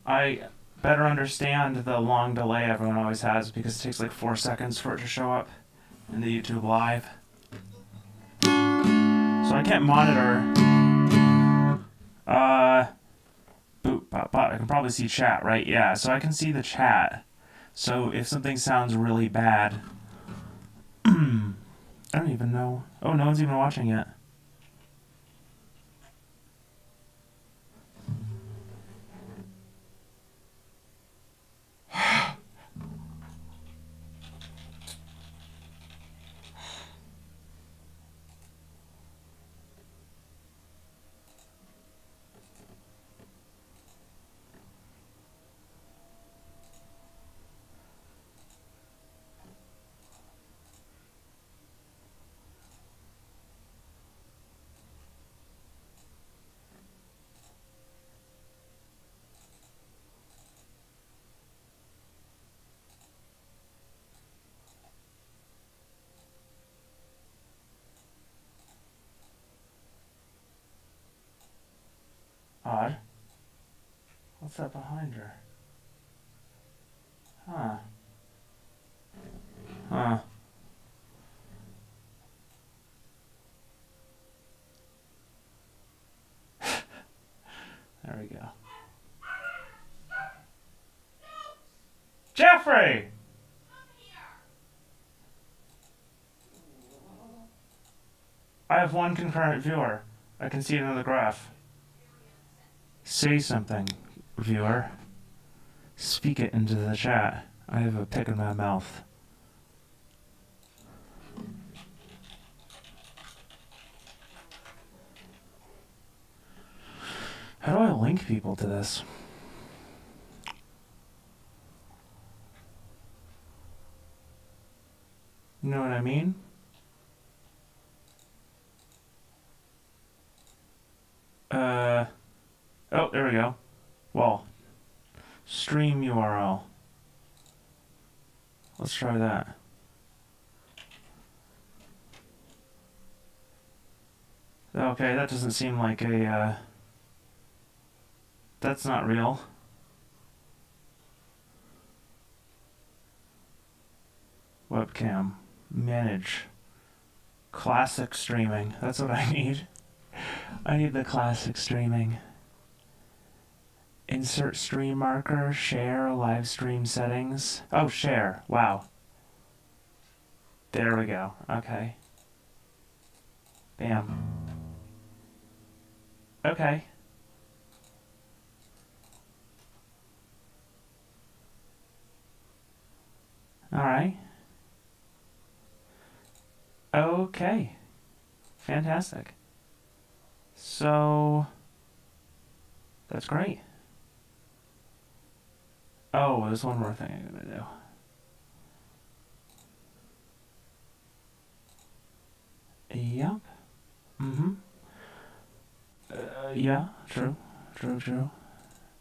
I better understand the long delay everyone always has because it takes like 4 seconds for it to show up in the YouTube Live. So I can't monitor. But I can probably see chat, right? Yeah, so I can see the chat. So if something sounds really bad, I don't even know. Oh, no one's even watching yet. Odd. What's that behind her? Huh. Huh. There we go. Jeffrey! I have one concurrent viewer. I can see it in the graph. Say something, viewer. Speak it into the chat. I have a pick in my mouth. How do I link people to this? You know what I mean? Oh, there we go. Well, stream URL. Let's try that. Okay, that doesn't seem like a, that's not real. Webcam. Manage. Classic streaming. That's what I need. I need the classic streaming. Insert stream marker. Share live stream settings. Oh, share. Wow. There we go. Okay. Bam. Okay. Alright. Okay. Fantastic. So, that's great. Oh, there's one more thing I'm gonna do. Yep. Mm-hmm. Yeah, true. True.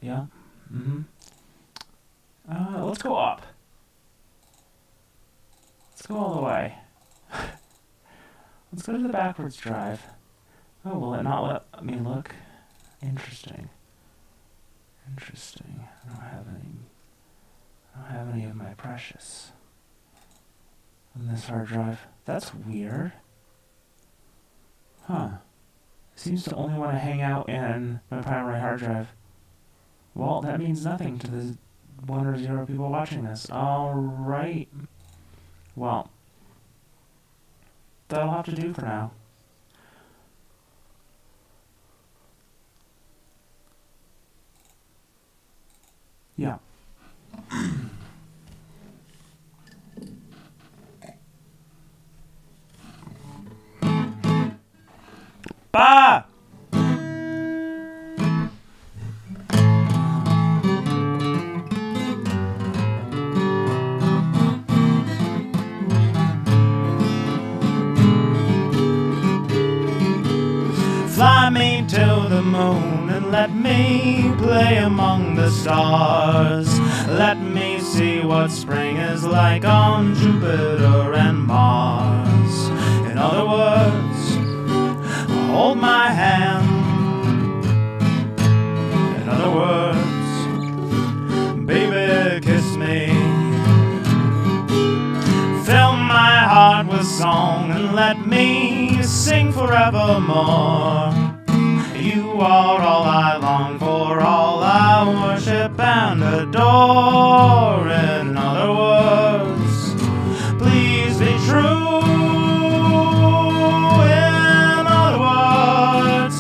Yeah. Mm-hmm. Let's go up. Let's go all the way. Let's go to the backwards drive. Oh, will it not let me look? Interesting. I don't have any of my precious on this hard drive. That's weird. Huh. It seems to only want to hang out in my primary hard drive. Well, that means nothing to the 1 or 0 people watching this. Alright. Well, that'll have to do for now. Yeah. Bah! Fly me to the moon and let me play among the stars. Let me see what spring is like on Jupiter and Mars. In other words, hold my hand. In other words, song and let me sing forevermore. You are all I long for, all I worship and adore. In other words, please be true. In other words,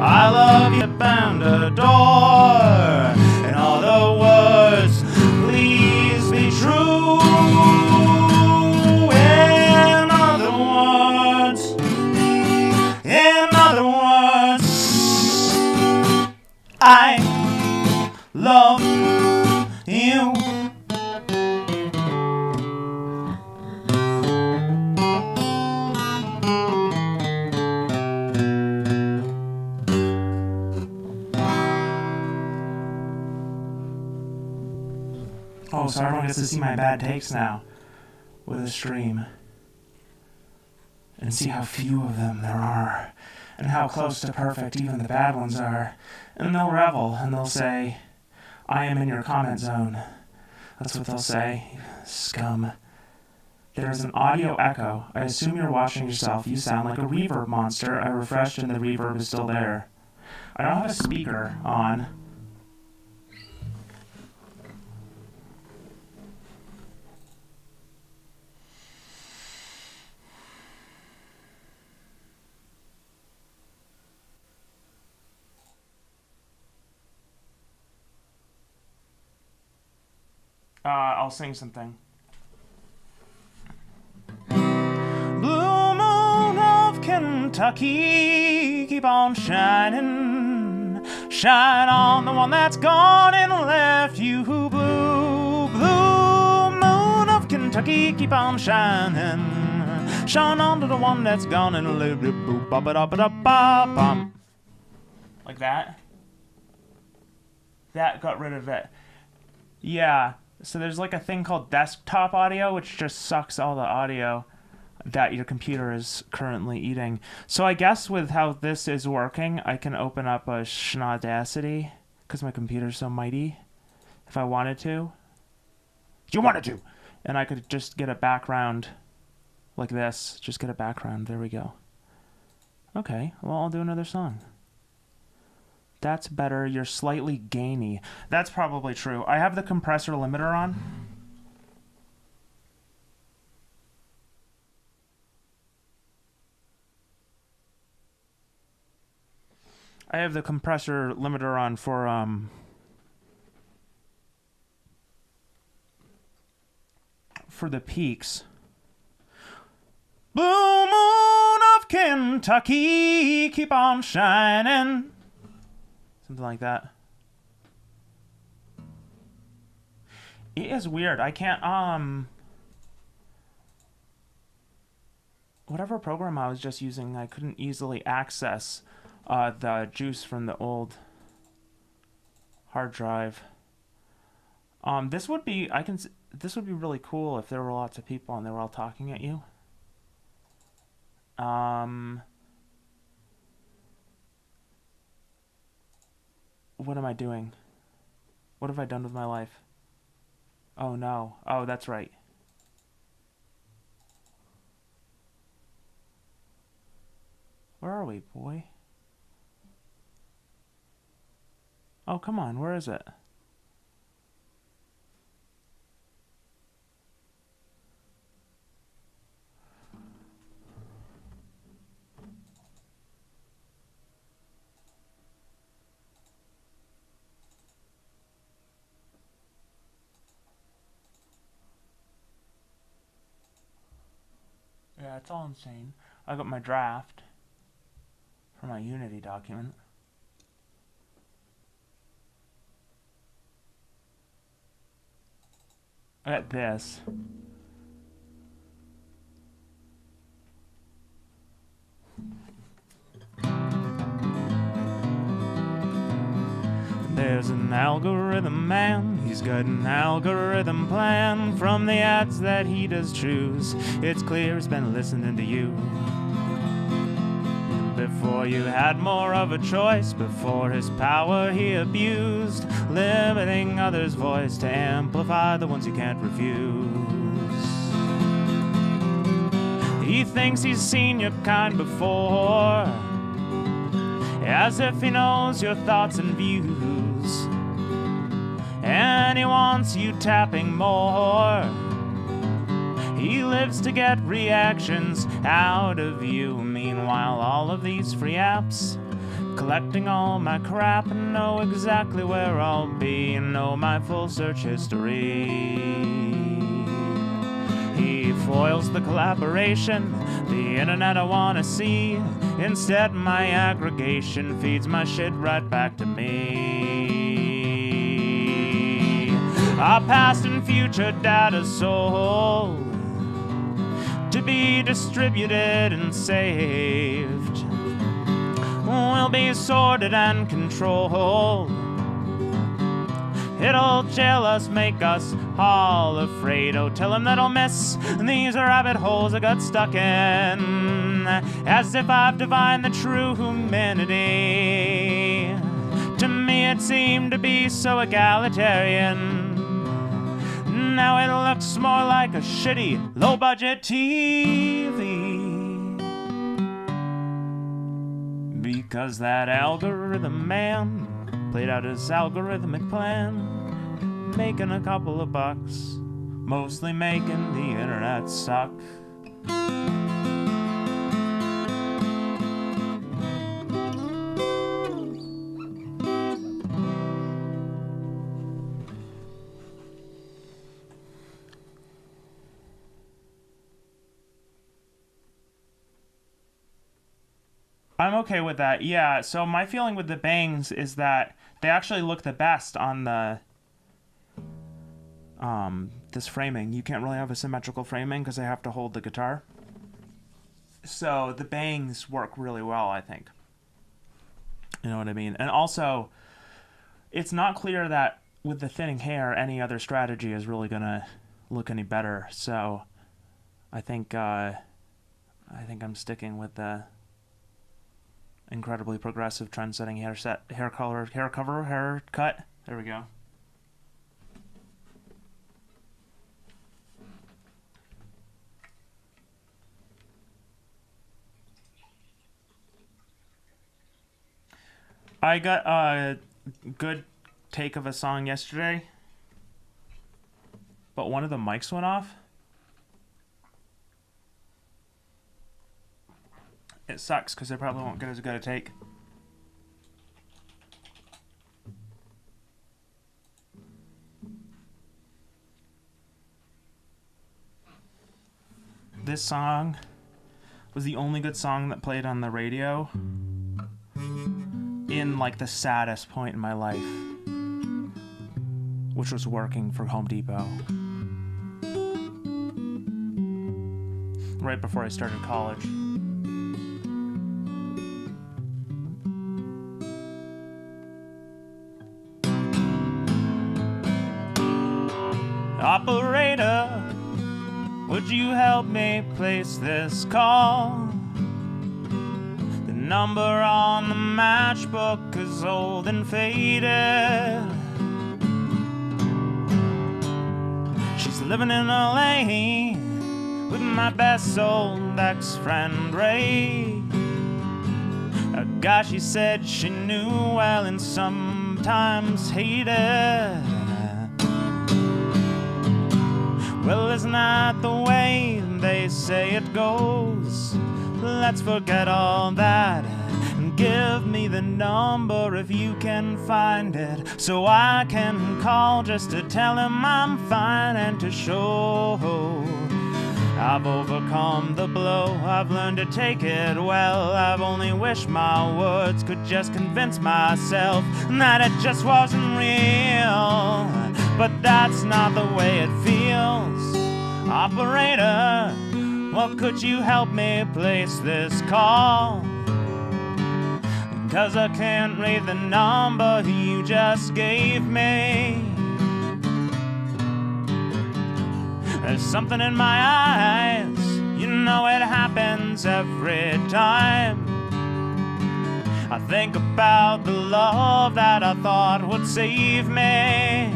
I love you and adore. In other words, please be true. In other words, I love you. Oh, so everyone gets to see my bad takes now with a stream. And see how few of them there are, and how close to perfect even the bad ones are. And they'll revel, and they'll say, I am in your comment zone. That's what they'll say. Scum. There is an audio echo. I assume you're watching yourself. You sound like a reverb monster. I refreshed and the reverb is still there. I don't have a speaker on. I'll sing something. Blue moon of Kentucky, keep on shining. Shine on the one that's gone and left you blue. Blue moon of Kentucky, keep on shining. Shine on to the one that's gone and left you blue. Like that. That got rid of it. Yeah. So there's like a thing called desktop audio, which just sucks all the audio that your computer is currently eating. So I guess with how this is working, I can open up a Schnaudacity, because my computer's so mighty, if I wanted to. You wanted to! And I could just get a background like this. Just get a background. There we go. Okay, well, I'll do another song. That's better. You're slightly gainy. That's probably true. I have the compressor limiter on. I have the compressor limiter on for the peaks. Blue moon of Kentucky, keep on shining. Something like that. It is weird. I can't, whatever program I was just using, I couldn't easily access the juice from the old hard drive. This would be really cool if there were lots of people and they were all talking at you. What am I doing? What have I done with my life? Oh no. Oh, that's right. Where are we, boy? Oh, come on. Where is it? Yeah, it's all insane. I got my draft for my Unity document. I got this. There's an algorithm man, he's got an algorithm plan. From the ads that he does choose, it's clear he's been listening to you. Before you had more of a choice, before his power he abused, limiting others' voice to amplify the ones you can't refuse. He thinks he's seen your kind before, as if he knows your thoughts and views, and he wants you tapping more. He lives to get reactions out of you. Meanwhile, all of these free apps collecting all my crap and know exactly where I'll be and know my full search history. He foils the collaboration, the internet I wanna see. Instead, my aggregation feeds my shit right back to me. Our past and future data sold to be distributed and saved will be sorted and controlled. It'll jail us, make us all afraid. Oh, tell him that I'll miss these rabbit holes I got stuck in, as if I've divined the true humanity. To me it seemed to be so egalitarian. Now it looks more like a shitty, low-budget TV. Because that algorithm man played out his algorithmic plan, making a couple of bucks, mostly making the internet suck. I'm okay with that, yeah. So my feeling with the bangs is that they actually look the best on the this framing. You can't really have a symmetrical framing because they have to hold the guitar. So the bangs work really well, I think. You know what I mean? And also, it's not clear that with the thinning hair, any other strategy is really gonna look any better. So I think I'm sticking with the incredibly progressive, trend-setting haircut. There we go. I got a good take of a song yesterday, but one of the mics went off. It sucks because they probably won't get as good a take. This song was the only good song that played on the radio in like the saddest point in my life, which was working for Home Depot right before I started college. Operator, would you help me place this call? The number on the matchbook is old and faded. She's living in LA with my best old ex-friend Ray, a guy she said she knew well and sometimes hated. Well, isn't that the way they say it goes? Let's forget all that and give me the number if you can find it, so I can call just to tell him I'm fine and to show I've overcome the blow. I've learned to take it well. I've only wished my words could just convince myself that it just wasn't real, but that's not the way it feels. Operator, well, could you help me place this call? 'Cause I can't read the number you just gave me. There's something in my eyes, you know it happens every time. I think about the love that I thought would save me.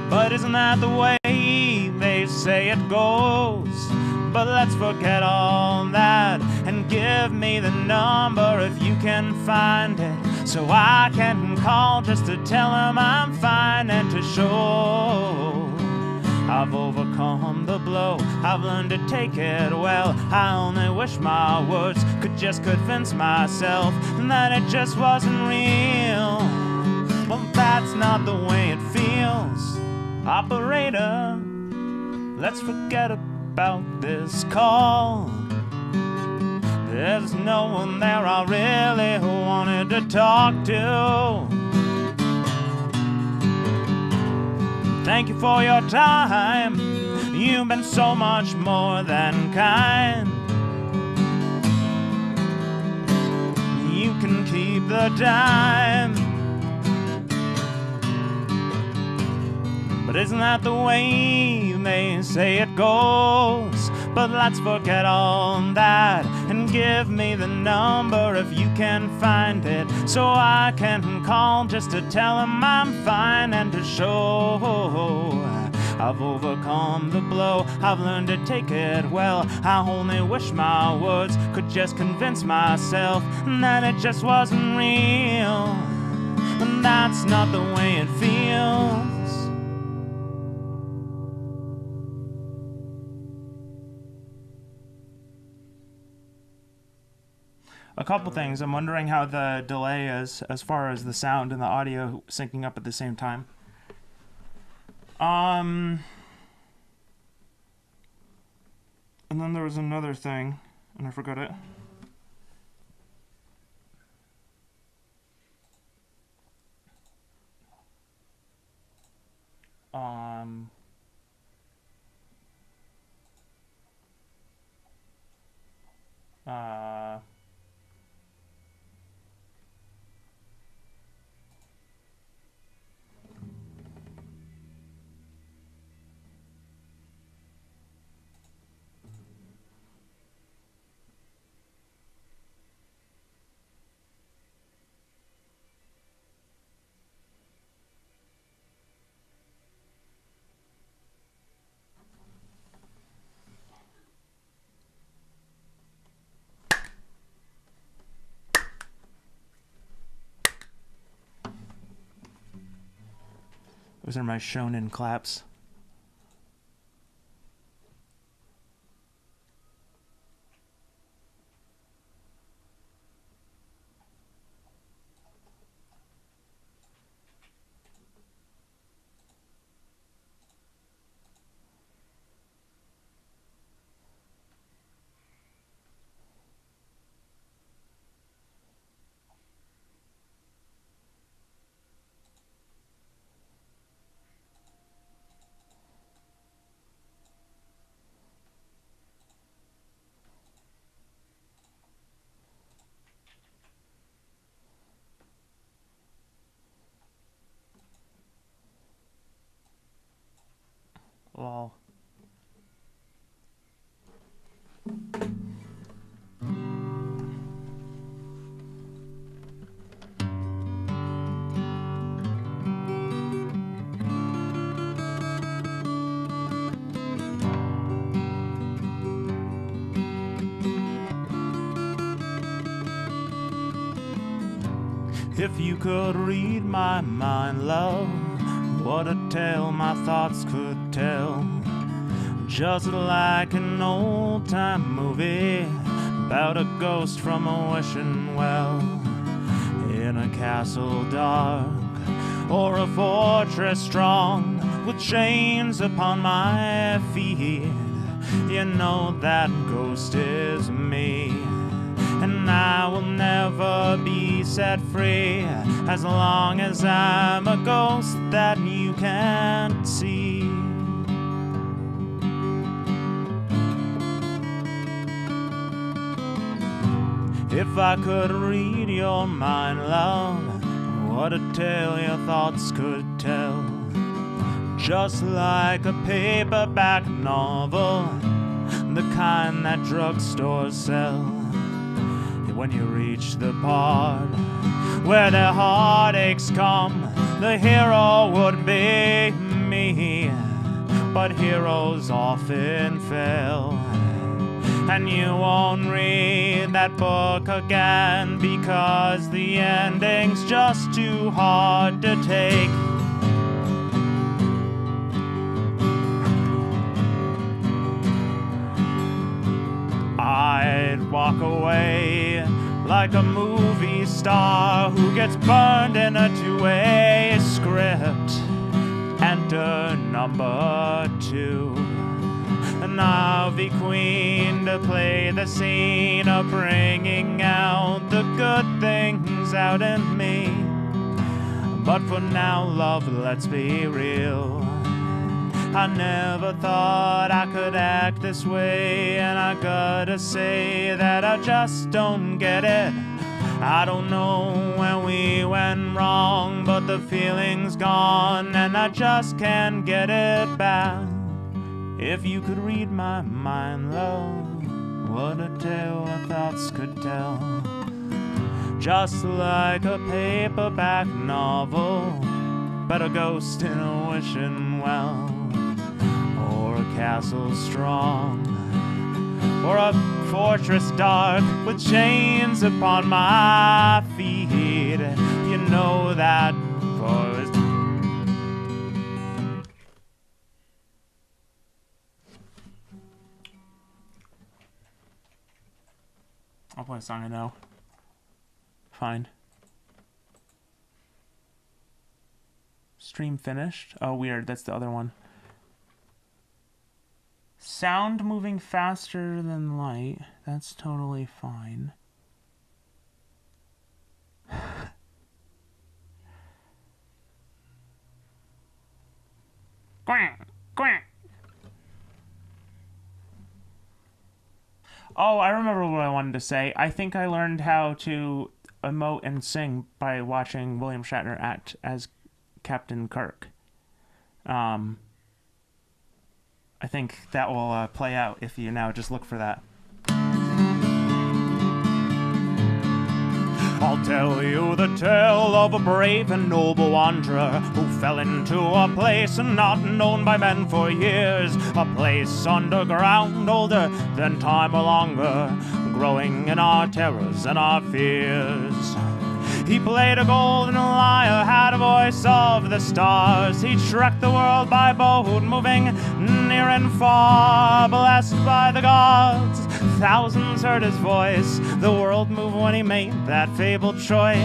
But isn't that the way they say it goes. But let's forget all that and give me the number if you can find it, so I can call just to tell him I'm fine and to show I've overcome the blow. I've learned to take it well. I only wish my words could just convince myself that it just wasn't real. Well, that's not the way it feels. Operator, let's forget about this call. There's no one there I really wanted to talk to. Thank you for your time. You've been so much more than kind. You can keep the dime. But isn't that the way they say it goes? But let's forget all that and give me the number if you can find it, so I can call just to tell him I'm fine and to show I've overcome the blow. I've learned to take it well. I only wish my words could just convince myself that it just wasn't real. And that's not the way it feels. A couple things. I'm wondering how the delay is as far as the sound and the audio syncing up at the same time. And then there was another thing, and I forgot it. Those are my shonen claps. Lol. If you could read my mind, love, what a tale my thoughts could tell. Just like an old-time movie about a ghost from a wishing well, in a castle dark or a fortress strong with chains upon my feet. You know that ghost is me, and I will never be set free as long as I'm a ghost that you can't see. If I could read your mind, love, what a tale your thoughts could tell. Just like a paperback novel, the kind that drugstores sell. When you reach the part where the heartaches come, the hero would be me. but heroes often fail. And you won't read that book again because the ending's just too hard to take. I'd walk away like a movie star who gets burned in a two-way script. Enter number 2. And I'll be queen to play the scene of bringing out the good things out in me. But for now, love, let's be real. I never thought I could act this way, and I gotta say that I just don't get it. I don't know when we went wrong, but the feeling's gone, and I just can't get it back. If you could read my mind, love, what a tale our thoughts could tell. Just like a paperback novel, but a ghost in a wishing well. Or a castle strong, or a fortress dark with chains upon my feet. You know that forest. I'll play a song I know. Fine. Stream finished. Oh, weird. That's the other one. Sound moving faster than light. That's totally fine. Quack, quack. Oh, I remember what I wanted to say. I think I learned how to emote and sing by watching William Shatner act as Captain Kirk. I think that will play out if you now just look for that. I'll tell you the tale of a brave and noble wanderer who fell into a place not known by men for years, a place underground, older than time or longer, growing in our terrors and our fears. He played a golden lyre, had a voice of the stars. He trekked the world by boat, moving near and far, blessed by the gods. Thousands heard his voice. The world moved when he made that fabled choice.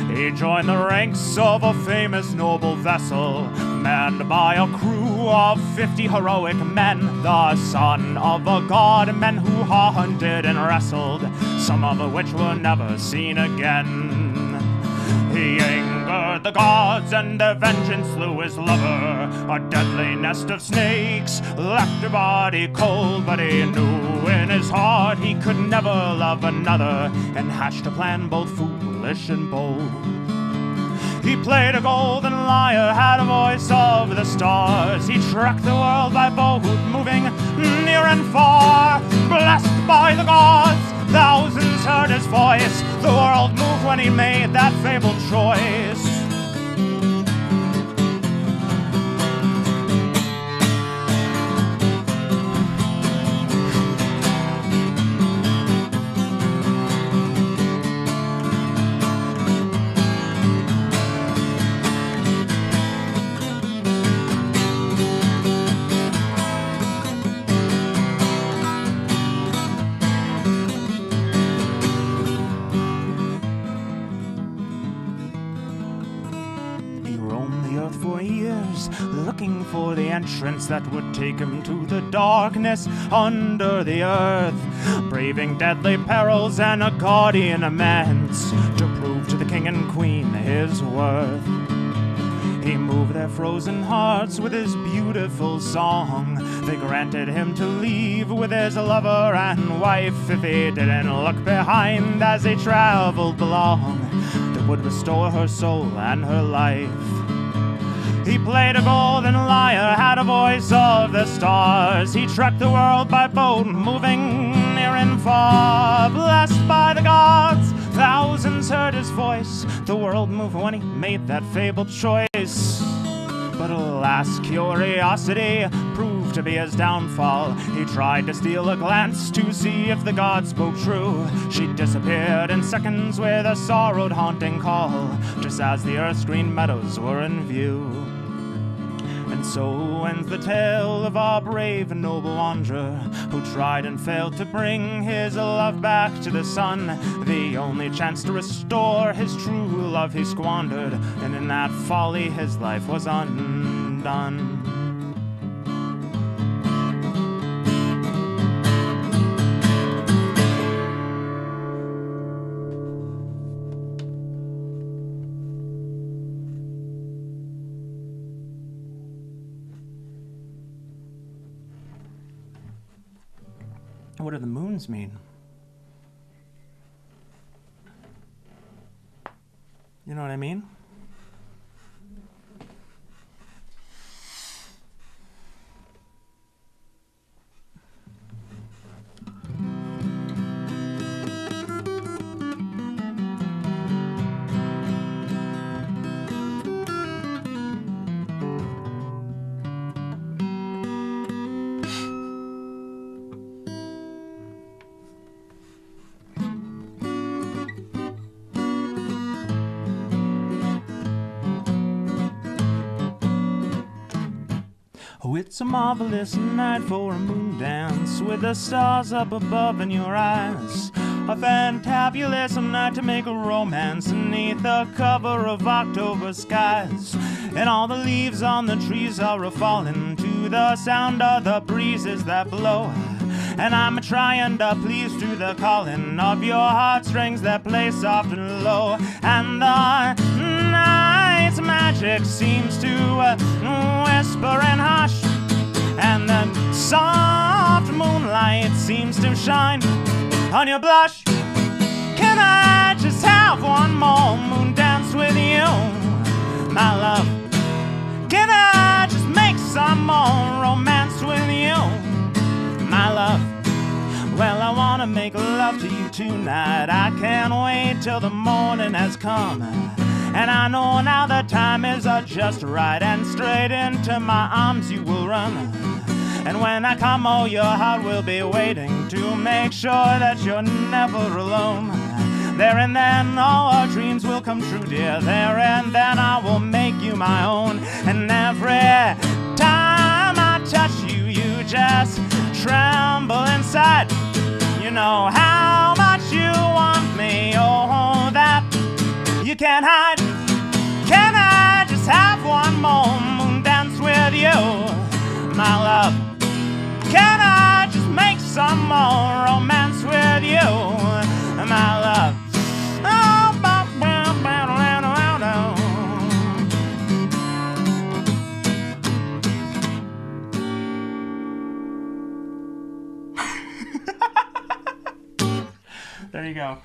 He joined the ranks of a famous noble vessel, manned by a crew of 50 heroic men, the son of a god, men who hunted and wrestled, some of which were never seen again. He angered the gods and their vengeance slew his lover. A deadly nest of snakes left her body cold, but he knew in his heart he could never love another, and hatched a plan both foolish and bold. He played a golden lyre, had a voice of the stars. He trekked the world by boat, moving near and far, blessed by the gods. Thousands heard his voice. The world moved when he made that fabled choice. Looking for the entrance that would take him to the darkness under the earth, braving deadly perils and a guardian immense to prove to the king and queen his worth. He moved their frozen hearts with his beautiful song. They granted him to leave with his lover and wife if he didn't look behind as they traveled along. That would restore her soul and her life. He played a golden lyre, had a voice of the stars. He trekked the world by boat, moving near and far, blessed by the gods. Thousands heard his voice. The world moved when he made that fabled choice. But alas, curiosity proved to be his downfall. He tried to steal a glance to see if the god spoke true. She disappeared in seconds with a sorrowed, haunting call, just as the earth's green meadows were in view. And so ends the tale of our brave and noble wanderer, who tried and failed to bring his love back to the sun. The only chance to restore his true love he squandered, and in that folly his life was undone. What do the moons mean? You know what I mean? Oh, it's a marvelous night for a moon dance, with the stars up above in your eyes. A fantabulous night to make a romance beneath the cover of October skies. And all the leaves on the trees are a-falling to the sound of the breezes that blow. And I'm a-trying to please to the calling of your heartstrings that play soft and low. And the night's magic seems to whisper and hush, and the soft moonlight seems to shine on your blush. Can I just have one more moon dance with you, my love? Can I just make some more romance with you, my love? Well, I wanna make love to you tonight. I can't wait till the morning has come. And I know now the time is just right, and straight into my arms you will run. And when I come, oh, your heart will be waiting to make sure that you're never alone. There and then all our dreams will come true, dear. There and then I will make you my own. And every time I touch you, you just tremble inside. You know how much you want me, oh, that you can't hide. Can I just have one more moon dance with you, my love? Can I just make some more romance with you, my love? Oh, there you go.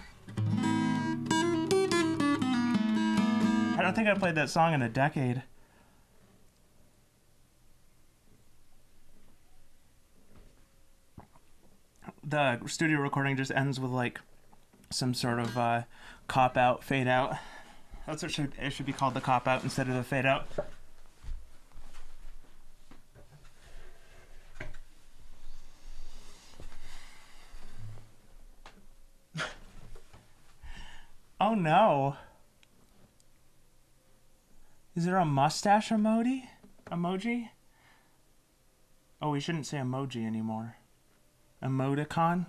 I don't think I've played that song in a decade. The studio recording just ends with like some sort of cop out, fade out. That's what it should be called, the cop out instead of the fade out. Oh no. Is there a mustache emoji? Oh, we shouldn't say emoji anymore. Emoticon?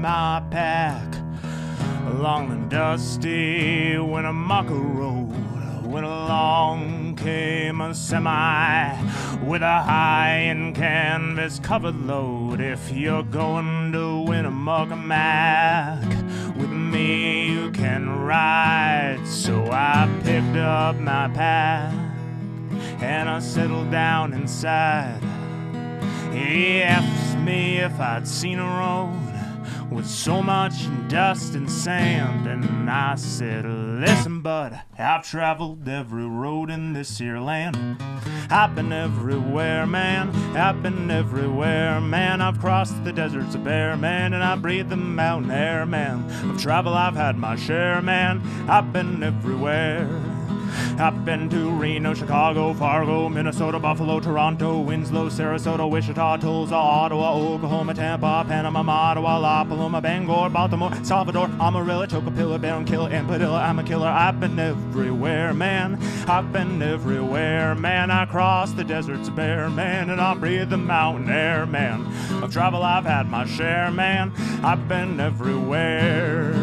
my pack along the dusty Winnemucca road, when along came a semi with a high-end canvas-covered load. If you're going to Winnemucca Mac, with me you can ride. So I picked up my pack and I settled down inside. He asked me if I'd seen a road with so much dust and sand, and I said, listen, bud, I've traveled every road in this here land. I've been everywhere, man. I've been everywhere, man. I've crossed the deserts of bare, man, and I breathed the mountain air, man. Of travel I've had my share, man. I've been everywhere. I've been to Reno, Chicago, Fargo, Minnesota, Buffalo, Toronto, Winslow, Sarasota, Wichita, Tulsa, Ottawa, Oklahoma, Tampa, Panama, Ottawa, La Paloma, Bangor, Baltimore, Salvador, Amarillo, Chocopilla, Barranquilla, and Padilla. I'm a killer. I've been everywhere, man. I've been everywhere, man. I crossed the deserts bare, man, and I breathe the mountain air, man. Of travel I've had my share, man. I've been everywhere.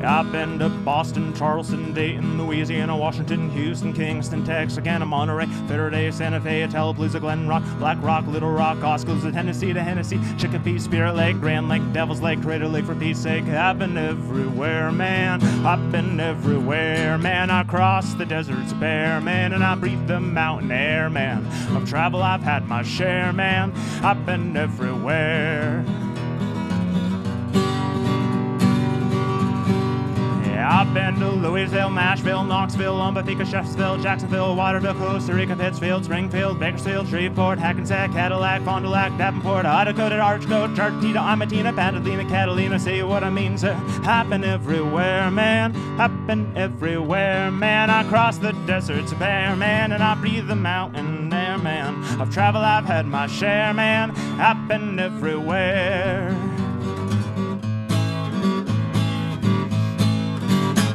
I've been to Boston, Charleston, Dayton, Louisiana, Washington, Houston, Kingston, Texarkana, Monterey, Faraday, Santa Fe, Tallapooza, Glen Rock, Black Rock, Little Rock, Oscars, Tennessee to Hennessy, Chicopee, Spirit Lake, Grand Lake, Devil's Lake, Crater Lake, for peace sake. I've been everywhere, man. I've been everywhere, man. I crossed the deserts bare, man, and I breathe the mountain air, man. Of travel I've had my share, man. I've been everywhere. I've been to Louisville, Nashville, Knoxville, Topeka, Sheffsville, Jacksonville, Waterville, Costa Rica, Pittsfield, Springfield, Bakersfield, Shreveport, Hackensack, Cadillac, Fond du Lac, Davenport, Idaho, Archcote, Chartita, Imatina, Pasadena, Catalina. Say what I mean, sir. I've been everywhere, man. I've been everywhere, man. I crossed the deserts bare, man, and I breathe the mountain air, man. Of travel I've had my share, man. I've been everywhere.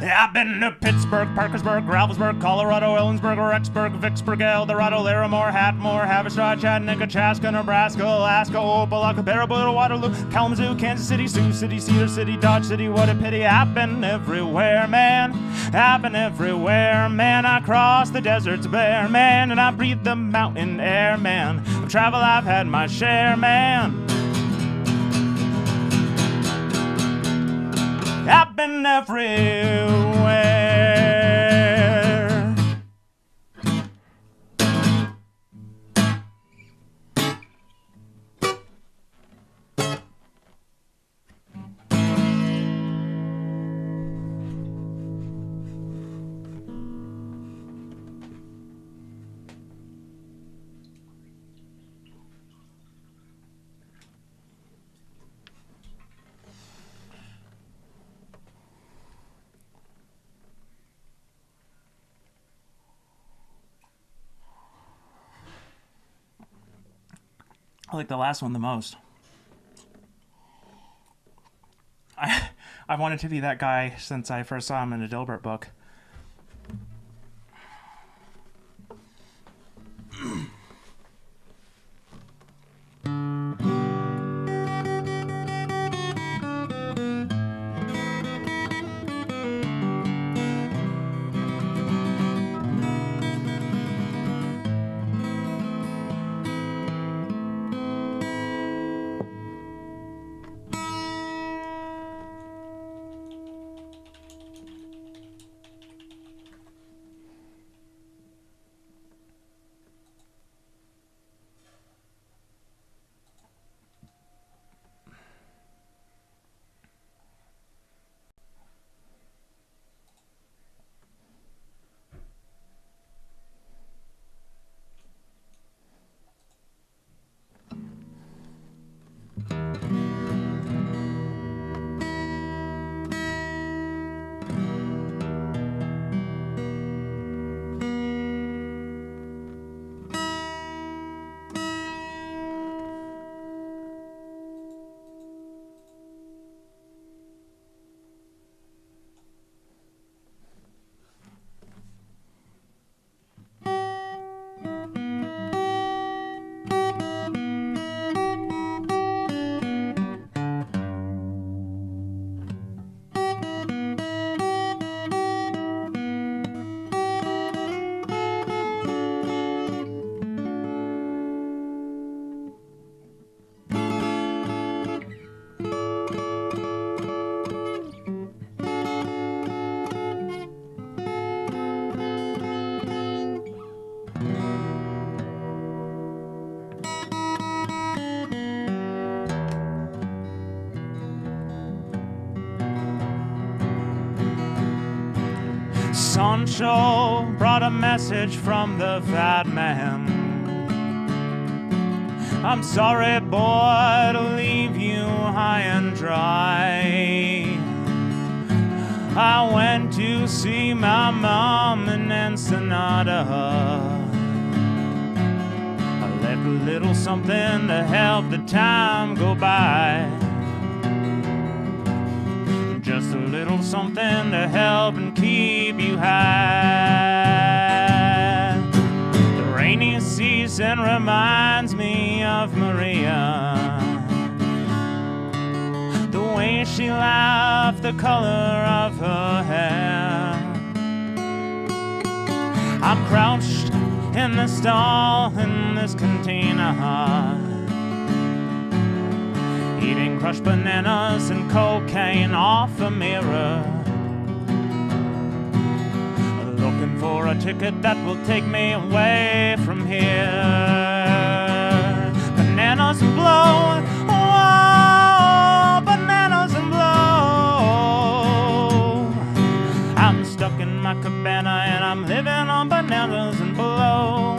I've been to Pittsburgh, Parkersburg, Ravensburg, Colorado, Ellensburg, Rexburg, Vicksburg, Eldorado, Larimore, Hatmore, Haverstraw, Chattanooga, Chaska, Nebraska, Alaska, Opelika, Baraboo, Waterloo, Kalamazoo, Kansas City, Sioux City, Cedar City, Dodge City. What a pity. I've been everywhere, man. I've been everywhere, man. I crossed the deserts bare, man, and I breathe the mountain air, man. Of travel I've had my share, man. I've been everywhere. I like the last one the most. I wanted to be that guy since I first saw him in a Dilbert book. poncho brought a message from the fat man. I'm sorry, boy, to leave you high and dry. I went to see my mom in Ensenada. I left a little something to help the time go by. Just a little something to help and keep you high. The rainy season reminds me of Maria. The way she laughed, the color of her hair. I'm crouched in the stall in this container, eating crushed bananas and cocaine off a mirror, looking for a ticket that will take me away from here. Bananas and blow, oh, bananas and blow. I'm stuck in my cabana and I'm living on bananas and blow.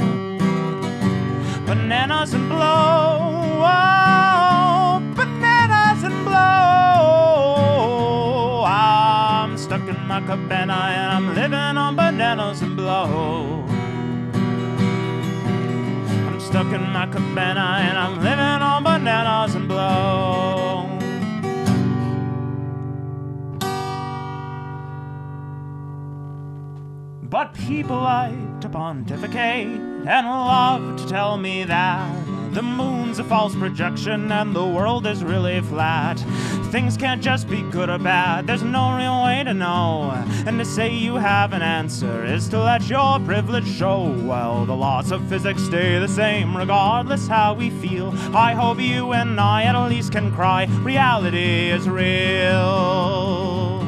Bananas and blow, oh, bananas and blow. I'm stuck in my cabana and I'm living on bananas and blow. I'm stuck in my cabana and I'm living on bananas and blow. But people like to pontificate and love to tell me that the moon's a false projection and the world is really flat. Things can't just be good or bad, there's no real way to know. And to say you have an answer is to let your privilege show. Well, the laws of physics stay the same regardless how we feel. I hope you and I at least can cry. Reality is real.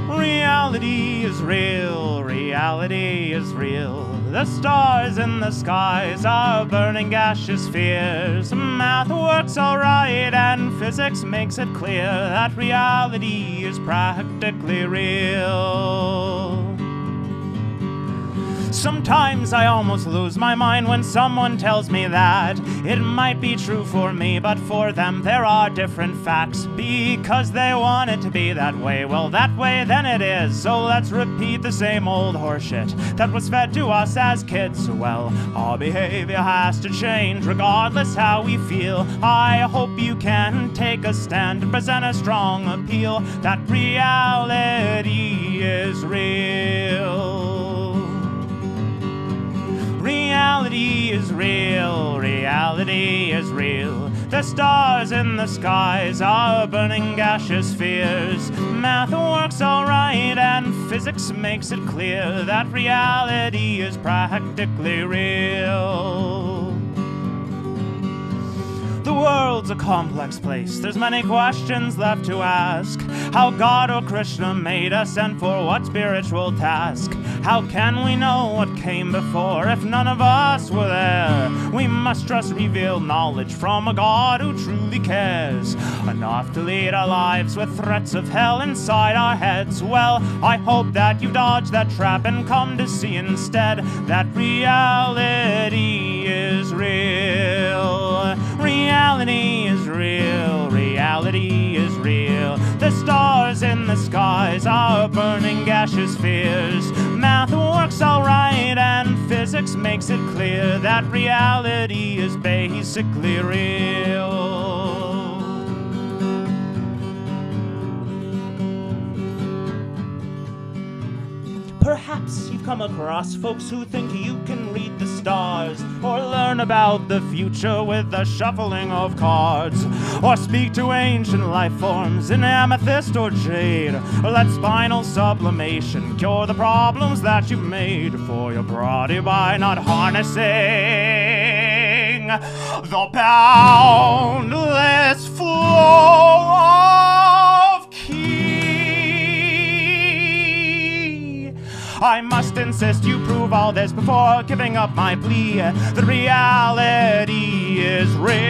Reality is real, reality is real. The stars in the skies are burning gaseous spheres. Math works alright and physics makes it clear that reality is practically real. Sometimes I almost lose my mind when someone tells me that it might be true for me, but for them there are different facts. Because they want it to be that way, well that way then it is. So let's repeat the same old horseshit that was fed to us as kids. Well, our behavior has to change regardless how we feel. I hope you can take a stand and present a strong appeal that reality is real. Reality is real, reality is real. The stars in the skies are burning gaseous spheres. Math works alright and physics makes it clear that reality is practically real. The world's a complex place, there's many questions left to ask. How God or Krishna made us and for what spiritual task? How can we know what came before if none of us were there? We must trust revealed knowledge from a God who truly cares enough to lead our lives with threats of hell inside our heads. Well, I hope that you dodge that trap and come to see instead that reality is real. Reality is real, reality is real. The stars in the skies are burning gaseous spheres. Math works alright and physics makes it clear that reality is basically real. Perhaps you've come across folks who think you can read the stars, or learn about the future with the shuffling of cards, or speak to ancient life forms in amethyst or jade, or let spinal sublimation cure the problems that you've made for your body by not harnessing the boundless flow of ki. I must insist you prove all this before giving up my plea that reality is real.